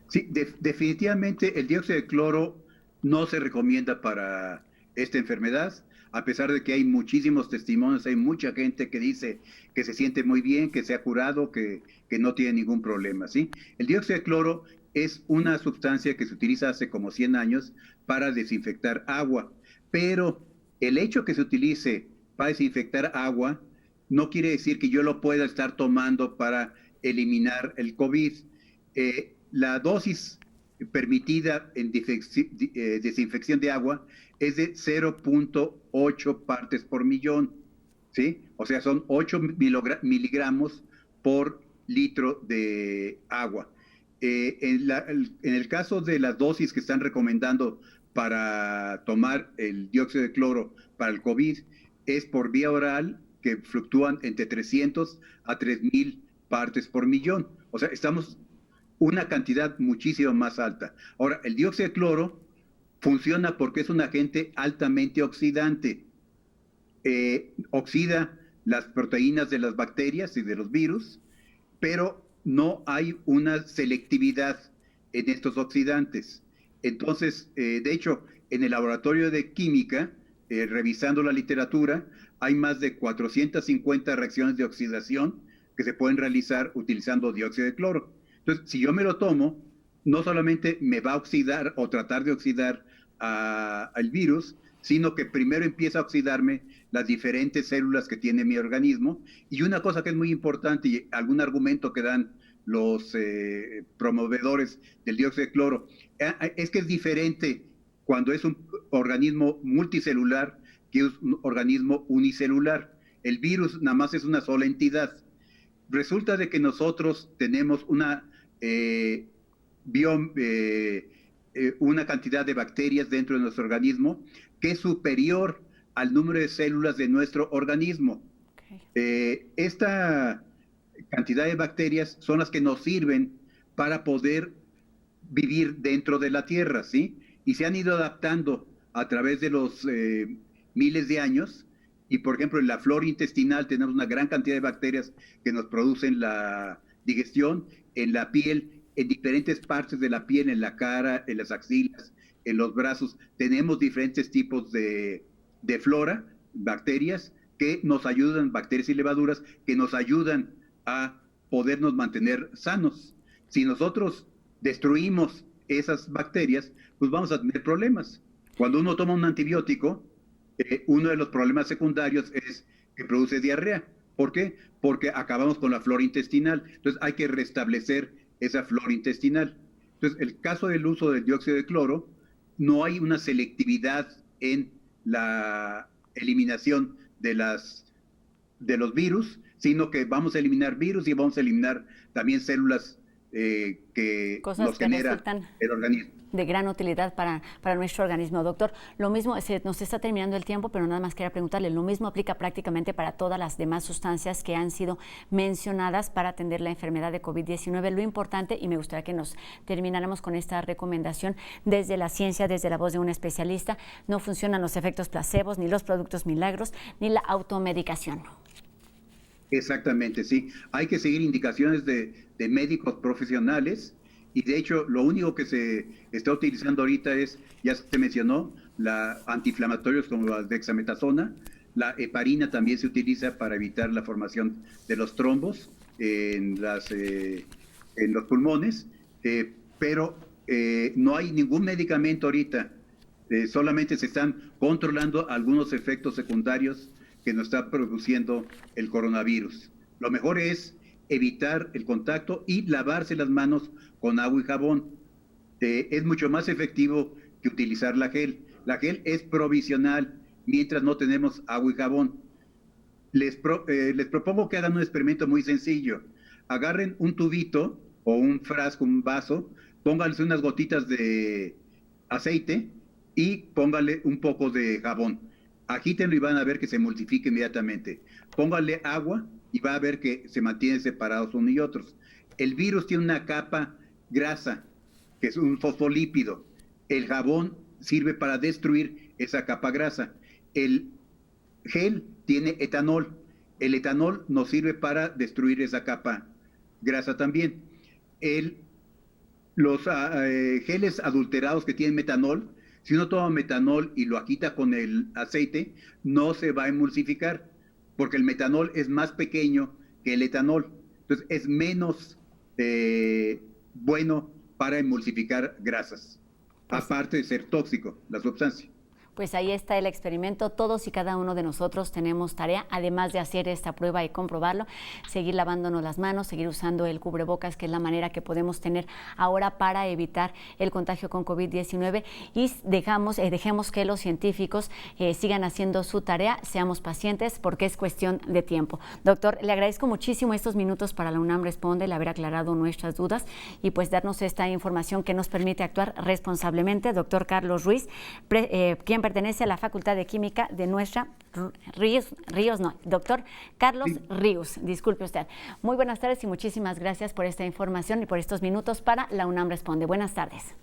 Sí, definitivamente el dióxido de cloro no se recomienda para esta enfermedad, a pesar de que hay muchísimos testimonios, hay mucha gente que dice que se siente muy bien, que se ha curado, que no tiene ningún problema, ¿sí? El dióxido de cloro es una sustancia que se utiliza hace como 100 años para desinfectar agua, pero el hecho que se utilice para desinfectar agua no quiere decir que yo lo pueda estar tomando para eliminar el COVID. La dosis permitida en desinfección de agua es de 0.8 partes por millón, ¿sí? O sea, son 8 miligramos por litro de agua. En el caso de las dosis que están recomendando para tomar el dióxido de cloro para el COVID, es por vía oral, que fluctúan entre 300 a 3,000 partes por millón. O sea, estamos una cantidad muchísimo más alta. Ahora, el dióxido de cloro funciona porque es un agente altamente oxidante. Oxida las proteínas de las bacterias y de los virus, pero no hay una selectividad en estos oxidantes. Entonces, de hecho, en el laboratorio de química, revisando la literatura, hay más de 450 reacciones de oxidación que se pueden realizar utilizando dióxido de cloro. Entonces, si yo me lo tomo, no solamente me va a oxidar o tratar de oxidar al virus, sino que primero empieza a oxidarme las diferentes células que tiene mi organismo. Y una cosa que es muy importante, y algún argumento que dan los promovedores del dióxido de cloro, es que es diferente cuando es un organismo multicelular que es un organismo unicelular. El virus nada más es una sola entidad. Resulta de que nosotros tenemos una cantidad de bacterias dentro de nuestro organismo que es superior al número de células de nuestro organismo. Esta cantidad de bacterias son las que nos sirven para poder vivir dentro de la Tierra, ¿sí? Y se han ido adaptando a través de los miles de años. Y, por ejemplo, en la flora intestinal tenemos una gran cantidad de bacterias que nos producen la digestión. En la piel, en diferentes partes de la piel, en la cara, en las axilas, en los brazos, tenemos diferentes tipos de flora, bacterias, que nos ayudan, bacterias y levaduras, que nos ayudan a podernos mantener sanos. Si nosotros destruimos esas bacterias, pues vamos a tener problemas. Cuando uno toma un antibiótico, uno de los problemas secundarios es que produce diarrea. ¿Por qué? Porque acabamos con la flora intestinal. Entonces hay que restablecer esa flora intestinal. Entonces, el caso del uso del dióxido de cloro, no hay una selectividad en la eliminación de los virus, sino que vamos a eliminar virus y vamos a eliminar también células que nos genera el organismo. De gran utilidad para nuestro organismo. Doctor, lo mismo, nos está terminando el tiempo, pero nada más quería preguntarle, lo mismo aplica prácticamente para todas las demás sustancias que han sido mencionadas para atender la enfermedad de COVID-19. Lo importante, y me gustaría que nos termináramos con esta recomendación, desde la ciencia, desde la voz de un especialista, no funcionan los efectos placebos, ni los productos milagros, ni la automedicación. Exactamente, sí. Hay que seguir indicaciones de médicos profesionales. Y de hecho, lo único que se está utilizando ahorita es, ya se mencionó, antiinflamatorios como la dexametasona. La heparina también se utiliza para evitar la formación de los trombos en los pulmones, pero no hay ningún medicamento ahorita. Solamente se están controlando algunos efectos secundarios que nos está produciendo el coronavirus. Lo mejor es evitar el contacto y lavarse las manos con agua y jabón. Es mucho más efectivo que utilizar la gel. La gel es provisional mientras no tenemos agua y jabón. Les propongo que hagan un experimento muy sencillo. Agarren un tubito o un frasco, un vaso, pónganle unas gotitas de aceite y pónganle un poco de jabón. Agítenlo y van a ver que se emulsifica inmediatamente. Pónganle agua y va a ver que se mantienen separados unos y otros. El virus tiene una capa grasa, que es un fosfolípido. El jabón sirve para destruir esa capa grasa. El gel tiene etanol. El etanol nos sirve para destruir esa capa grasa también. Los geles adulterados que tienen metanol, si uno toma metanol y lo agita con el aceite, no se va a emulsificar, porque el metanol es más pequeño que el etanol. Entonces es menos bueno para emulsificar grasas, aparte de ser tóxico la sustancia. Pues ahí está el experimento. Todos y cada uno de nosotros tenemos tarea, además de hacer esta prueba y comprobarlo, seguir lavándonos las manos, seguir usando el cubrebocas, que es la manera que podemos tener ahora para evitar el contagio con COVID-19, y dejemos que los científicos sigan haciendo su tarea, seamos pacientes porque es cuestión de tiempo. Doctor, le agradezco muchísimo estos minutos para la UNAM Responde, el haber aclarado nuestras dudas y pues darnos esta información que nos permite actuar responsablemente. Doctor Carlos Ruiz, quien pertenece a la Facultad de Química de nuestra doctor Carlos Ríos, disculpe usted. Muy buenas tardes y muchísimas gracias por esta información y por estos minutos para la UNAM Responde. Buenas tardes.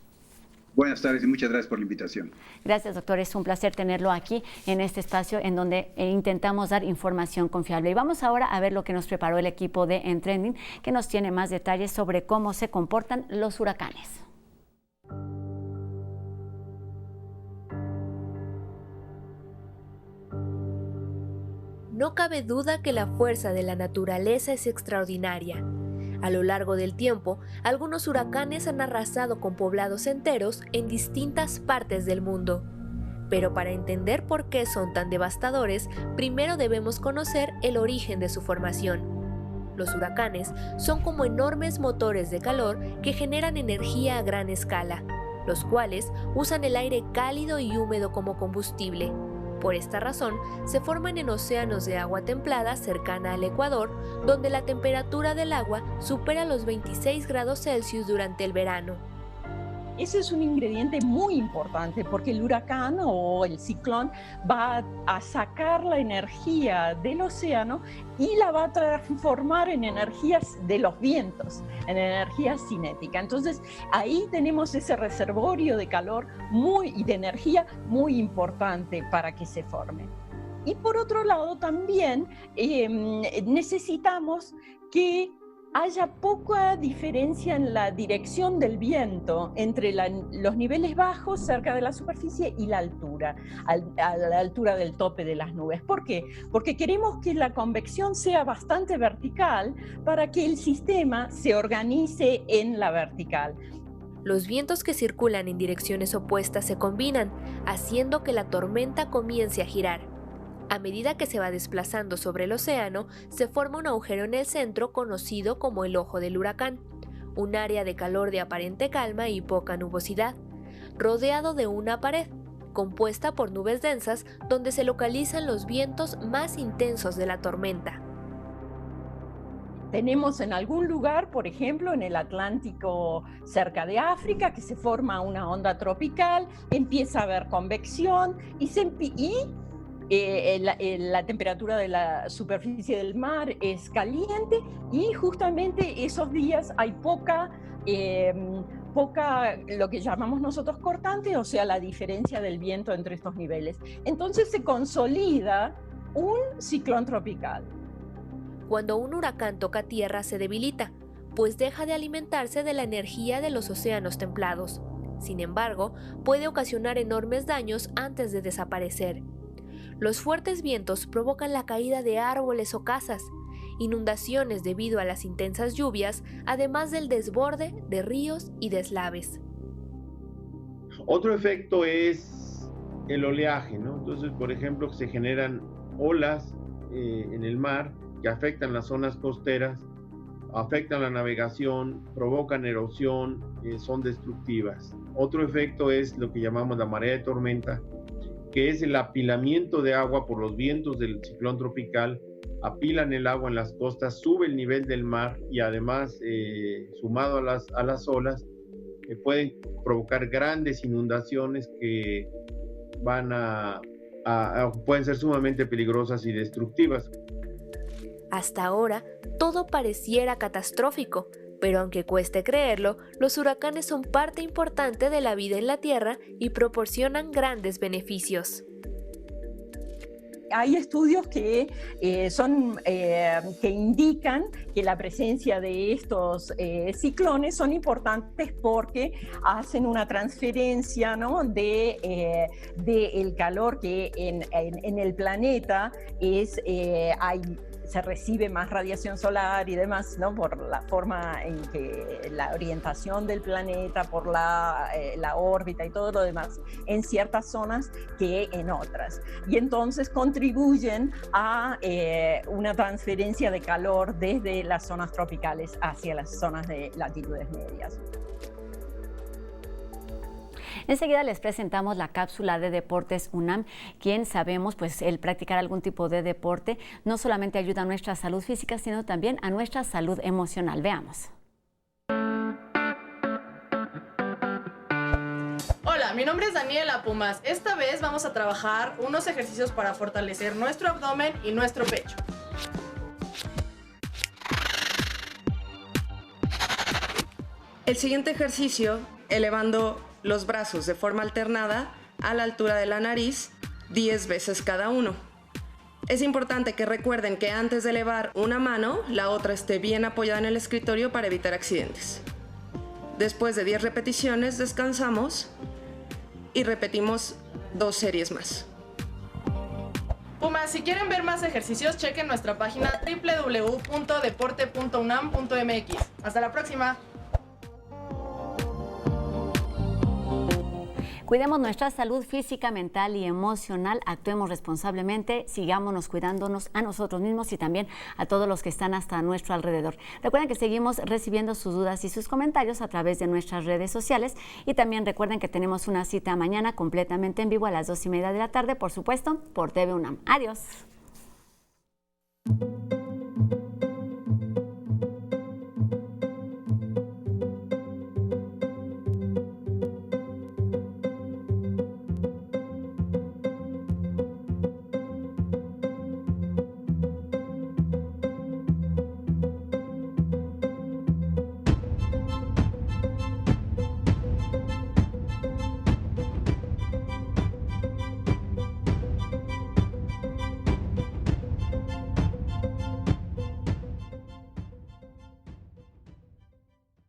Buenas tardes y muchas gracias por la invitación. Gracias, doctor. Es un placer tenerlo aquí en este espacio en donde intentamos dar información confiable. Y vamos ahora a ver lo que nos preparó el equipo de En Trending, que nos tiene más detalles sobre cómo se comportan los huracanes. No cabe duda que la fuerza de la naturaleza es extraordinaria. A lo largo del tiempo, algunos huracanes han arrasado con poblados enteros en distintas partes del mundo. Pero para entender por qué son tan devastadores, primero debemos conocer el origen de su formación. Los huracanes son como enormes motores de calor que generan energía a gran escala, los cuales usan el aire cálido y húmedo como combustible. Por esta razón, se forman en océanos de agua templada cercana al Ecuador, donde la temperatura del agua supera los 26 grados Celsius durante el verano. Ese es un ingrediente muy importante porque el huracán o el ciclón va a sacar la energía del océano y la va a transformar en energías de los vientos, en energía cinética. Entonces ahí tenemos ese reservorio de calor y de energía muy importante para que se forme. Y por otro lado también necesitamos que haya poca diferencia en la dirección del viento entre los niveles bajos cerca de la superficie y la altura, a la altura del tope de las nubes. ¿Por qué? Porque queremos que la convección sea bastante vertical para que el sistema se organice en la vertical. Los vientos que circulan en direcciones opuestas se combinan, haciendo que la tormenta comience a girar. A medida que se va desplazando sobre el océano, se forma un agujero en el centro conocido como el ojo del huracán, un área de calor de aparente calma y poca nubosidad, rodeado de una pared, compuesta por nubes densas donde se localizan los vientos más intensos de la tormenta. Tenemos en algún lugar, por ejemplo, en el Atlántico cerca de África, que se forma una onda tropical, empieza a haber convección la temperatura de la superficie del mar es caliente y justamente esos días hay poca, lo que llamamos nosotros cortante, o sea, la diferencia del viento entre estos niveles. Entonces se consolida un ciclón tropical. Cuando un huracán toca tierra se debilita, pues deja de alimentarse de la energía de los océanos templados. Sin embargo, puede ocasionar enormes daños antes de desaparecer. Los fuertes vientos provocan la caída de árboles o casas, inundaciones debido a las intensas lluvias, además del desborde de ríos y deslaves. Otro efecto es el oleaje, ¿no? Entonces, por ejemplo, se generan olas en el mar que afectan las zonas costeras, afectan la navegación, provocan erosión, son destructivas. Otro efecto es lo que llamamos la marea de tormenta, que es el apilamiento de agua por los vientos del ciclón tropical. Apilan el agua en las costas, sube el nivel del mar y además, sumado a las olas, pueden provocar grandes inundaciones que pueden ser sumamente peligrosas y destructivas. Hasta ahora, todo pareciera catastrófico, pero aunque cueste creerlo, los huracanes son parte importante de la vida en la Tierra y proporcionan grandes beneficios. Hay estudios que indican que la presencia de estos ciclones son importantes porque hacen una transferencia, ¿no?, de el calor que en el planeta se recibe más radiación solar y demás, ¿no?, por la forma en que la orientación del planeta, por la órbita y todo lo demás, en ciertas zonas que en otras. Y entonces contribuyen a una transferencia de calor desde las zonas tropicales hacia las zonas de latitudes medias. Enseguida les presentamos la cápsula de Deportes UNAM, quien sabemos, pues el practicar algún tipo de deporte no solamente ayuda a nuestra salud física, sino también a nuestra salud emocional. Veamos. Hola, mi nombre es Daniela Pumas. Esta vez vamos a trabajar unos ejercicios para fortalecer nuestro abdomen y nuestro pecho. El siguiente ejercicio, elevando los brazos de forma alternada a la altura de la nariz 10 veces cada uno. Es importante que recuerden que antes de elevar una mano, la otra esté bien apoyada en el escritorio para evitar accidentes. Después de 10 repeticiones, descansamos y repetimos 2 series más. Pumas, si quieren ver más ejercicios, chequen nuestra página www.deporte.unam.mx. Hasta la próxima. Cuidemos nuestra salud física, mental y emocional, actuemos responsablemente, sigámonos cuidándonos a nosotros mismos y también a todos los que están hasta nuestro alrededor. Recuerden que seguimos recibiendo sus dudas y sus comentarios a través de nuestras redes sociales y también recuerden que tenemos una cita mañana completamente en vivo a las 2:30 de la tarde, por supuesto, por TV UNAM. Adiós.